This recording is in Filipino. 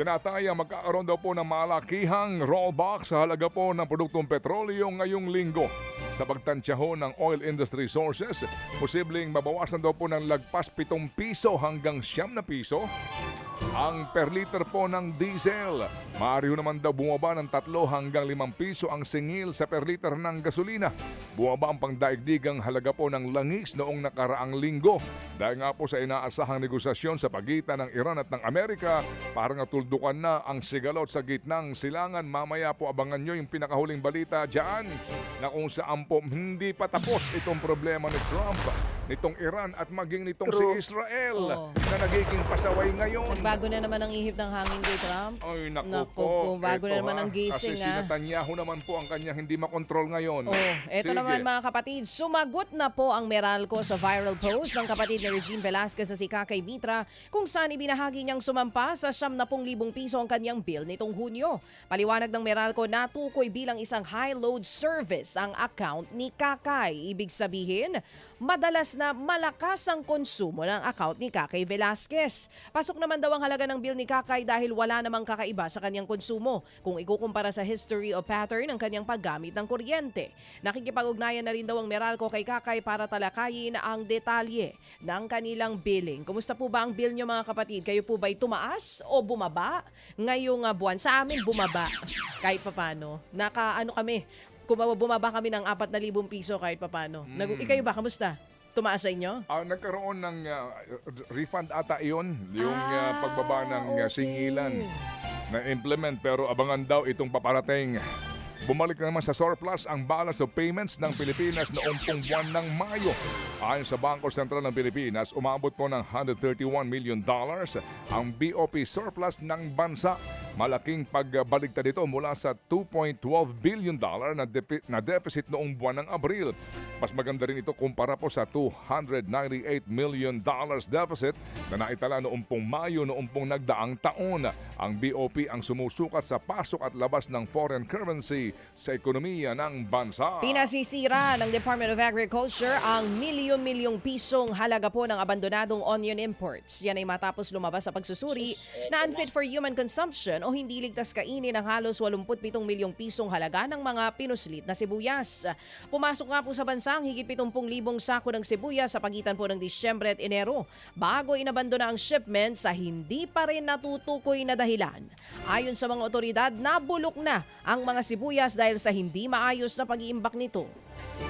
Tinataya magkakaroon daw po ng malakihang rollback sa halaga po ng produktong petrolyo ngayong linggo. Sa pagtansya ho ng oil industry sources, posibleng mabawasan daw po ng lagpas 7 piso hanggang 9 na piso ang per liter po ng diesel. Maaari ho naman daw bumaba ng 3 hanggang 5 piso ang singil sa per liter ng gasolina. Bumaba ang pangdaigdigang halaga po ng langis noong nakaraang linggo. Dahil nga po sa inaasahang negosasyon sa pagitan ng Iran at ng Amerika, parang natuldukan na ang sigalot sa gitnang silangan. Mamaya po abangan nyo yung pinakahuling balita dyan na kung saan po hindi pa tapos itong problema ni Trump, nitong Iran at maging nitong si Israel na nagiging pasaway ngayon. Nagbago na naman ang ihip ng hangin kay Trump. Ay, naku Naku po. po, bago na naman ang Kasi gising, si Netanyahu naman po ang kanyang hindi makontrol ngayon. Eto Sige. naman mga kapatid, sumagot na po ang Meralco sa viral post ng kapatid ni Regine Velasquez na si Kakay Mitra kung saan ibinahagi niyang sumampa sa 70,000 piso ang kanyang bill nitong Hunyo. Paliwanag ng Meralco, natukoy bilang isang high-load service ang account ni Kakay. Ibig sabihin, madalas na malakas ang konsumo ng account ni Kakay Velasquez. Pasok naman daw ang halaga ng bill ni Kakay dahil wala namang kakaiba sa kanyang konsumo kung ikukumpara sa history o pattern ng kanyang paggamit ng kuryente. Nakikipag-ugnayan na rin daw ang Meralco kay Kakay para talakayin ang detalye ng kanilang billing. Kumusta po ba ang bill nyo mga kapatid? Kayo po ba'y tumaas o bumaba ngayong buwan? Sa amin bumaba kahit papano. Kami, bumaba kami ng 4,000 piso kahit papano. Ikayo ba, kamusta? Tumaas sa inyo? Nagkaroon ng refund ata iyon, yung pagbaba ng singilan na implement, pero abangan daw itong paparating. Bumalik na naman sa surplus ang balance of payments ng Pilipinas noong pong buwan ng Mayo. Ayon sa Bangko Sentral ng Pilipinas, umabot po ng $131 million ang BOP surplus ng bansa. Malaking pagbaligtad ito mula sa $2.12 billion na deficit noong buwan ng Abril. Mas maganda rin ito kumpara po sa $298 million deficit na naitala noong pong Mayo noong pong nagdaang taon. Ang BOP ang sumusukat sa pasok at labas ng foreign currency sa ekonomiya ng bansa. Pinasisira ng Department of Agriculture ang milyon-milyong pisong halaga po ng abandonadong onion imports. Yan ay matapos lumabas sa pagsusuri na unfit for human consumption o hindi ligtas kainin ng halos 87 milyong pisong halaga ng mga pinuslit na sibuyas. Pumasok nga po sa bansa ang higit 70,000 sako ng sibuyas sa pagitan po ng Disyembre at Enero bago inabandona ang shipment sa hindi pa rin natutukoy na dahilan. Ayon sa mga otoridad, nabulok na ang mga sibuyas dahil sa hindi maayos na pag-iimbak nito.